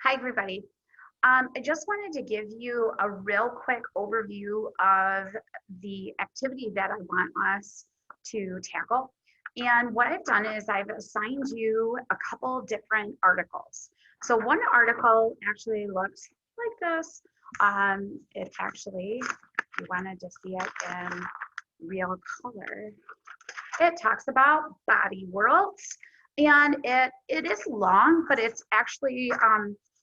Hi, everybody. I just wanted to give you a real quick overview of the activity that I want us to tackle. And what I've done is I've assigned you a couple different articles. So one article actually looks like this. It actually, if you wanted to see it in real color, it talks about body worlds, and it is long, but it's actually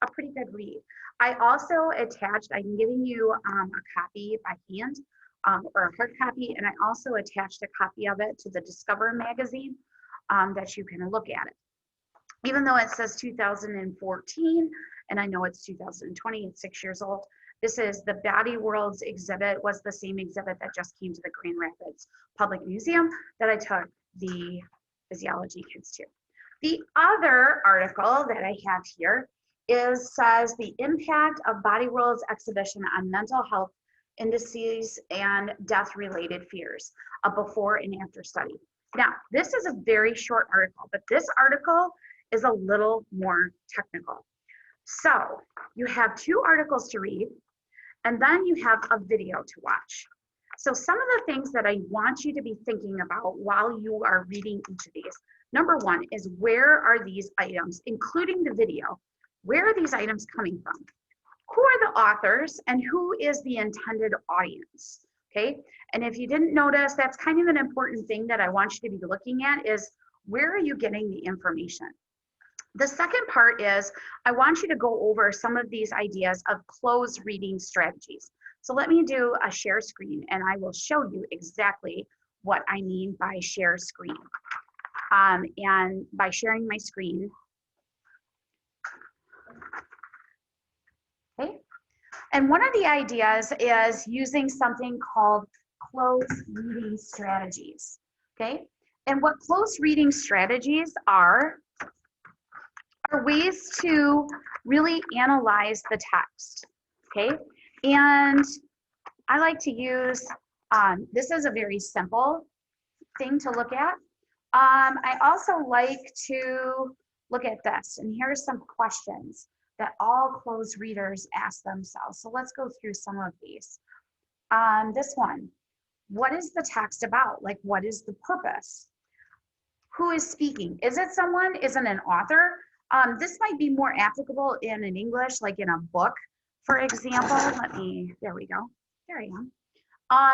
a pretty good read. I also attached, I'm giving you a copy by hand or a hard copy, and I also attached a copy of it to the Discover magazine that you can look at it. Even though it says 2014, and I know it's 2020, it's 6 years old. This is the Body Worlds exhibit, was the same exhibit that just came to the Grand Rapids Public Museum that I took the physiology kids to. The other article that I have here says the impact of Body Worlds exhibition on mental health indices and death related fears, a before and after study. Now, this is a very short article, but this article is a little more technical. So you have two articles to read, and then you have a video to watch. So some of the things that I want you to be thinking about while you are reading each of these. Number one is, where are these items, including the video, where are these items coming from? Who are the authors and who is the intended audience? Okay, and if you didn't notice, that's kind of an important thing that I want you to be looking at is, where are you getting the information? The second part is, I want you to go over some of these ideas of closed reading strategies. So let me do a share screen and I will show you exactly what I mean by share screen. And by sharing my screen, okay? And one of the ideas is using something called closed reading strategies, okay? And what closed reading strategies are ways to really analyze the text, okay? And I like to use, this is a very simple thing to look at. I also like to look at this, and here's some questions that all closed readers ask themselves. So let's go through some of these. This one, what is the text about? Like, what is the purpose? Who is speaking? Is it someone? Is it an author? This might be more applicable in an English, like in a book, for example. There we go. There I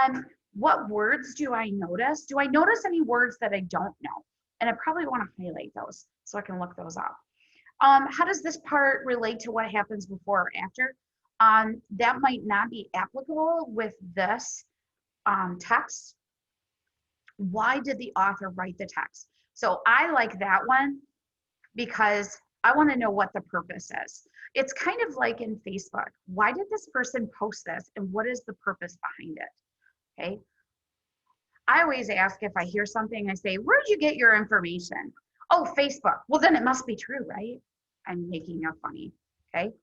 am. What words do I notice? Do I notice any words that I don't know? And I probably want to highlight those so I can look those up. How does this part relate to what happens before or after? That might not be applicable with this text. Why did the author write the text? So I like that one because I want to know what the purpose is. It's kind of like in Facebook. Why did this person post this and what is the purpose behind it? Okay. I always ask, if I hear something, I say, where did you get your information? Oh, Facebook. Well, then it must be true, right? I'm making a funny, okay?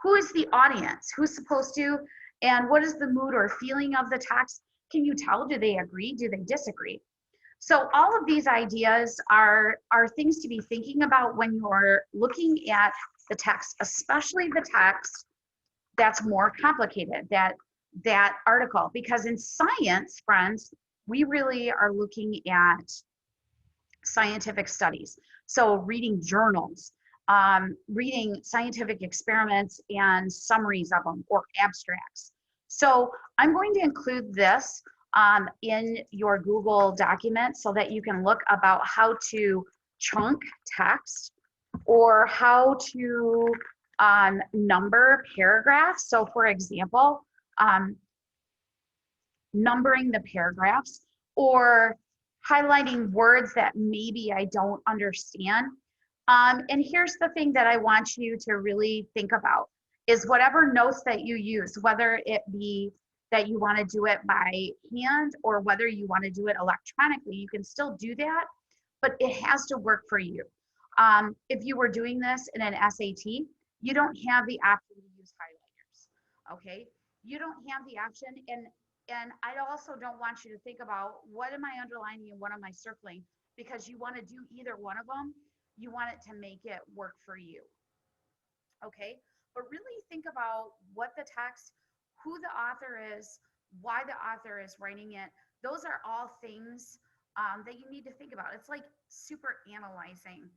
Who is the audience? Who's supposed to? And what is the mood or feeling of the text? Can you tell? Do they agree? Do they disagree? So all of these ideas are things to be thinking about when you're looking at the text, especially the text that's more complicated, that article. Because in science, friends, we really are looking at scientific studies. So reading journals, reading scientific experiments and summaries of them, or abstracts. So I'm going to include this in your Google document so that you can look about how to chunk text or how to number paragraphs. So for example, numbering the paragraphs or highlighting words that maybe I don't understand. And here's the thing that I want you to really think about is whatever notes that you use, whether it be that you want to do it by hand or whether you want to do it electronically, you can still do that, but it has to work for you. If you were doing this in an SAT, you don't have the option to use highlighters, okay? You don't have the option, and I also don't want you to think about what am I underlining and what am I circling, because you want to do either one of them. You want it to make it work for you. Okay, but really think about what the text, who the author is, why the author is writing it. Those are all things that you need to think about. It's like super analyzing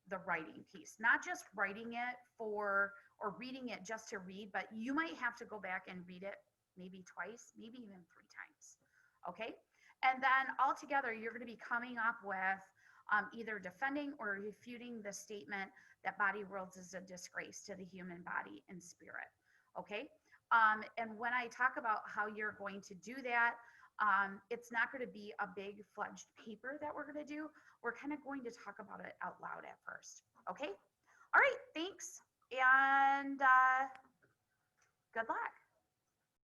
the writing piece, not just writing it for or reading it just to read, but you might have to go back and read it maybe twice, maybe even 3 times. Okay, and then altogether, you're going to be coming up with either defending or refuting the statement that body worlds is a disgrace to the human body and spirit. Okay. And when I talk about how you're going to do that, it's not going to be a big fledged paper that we're going to do. We're kind of going to talk about it out loud at first. Okay. All right. Thanks. And good luck.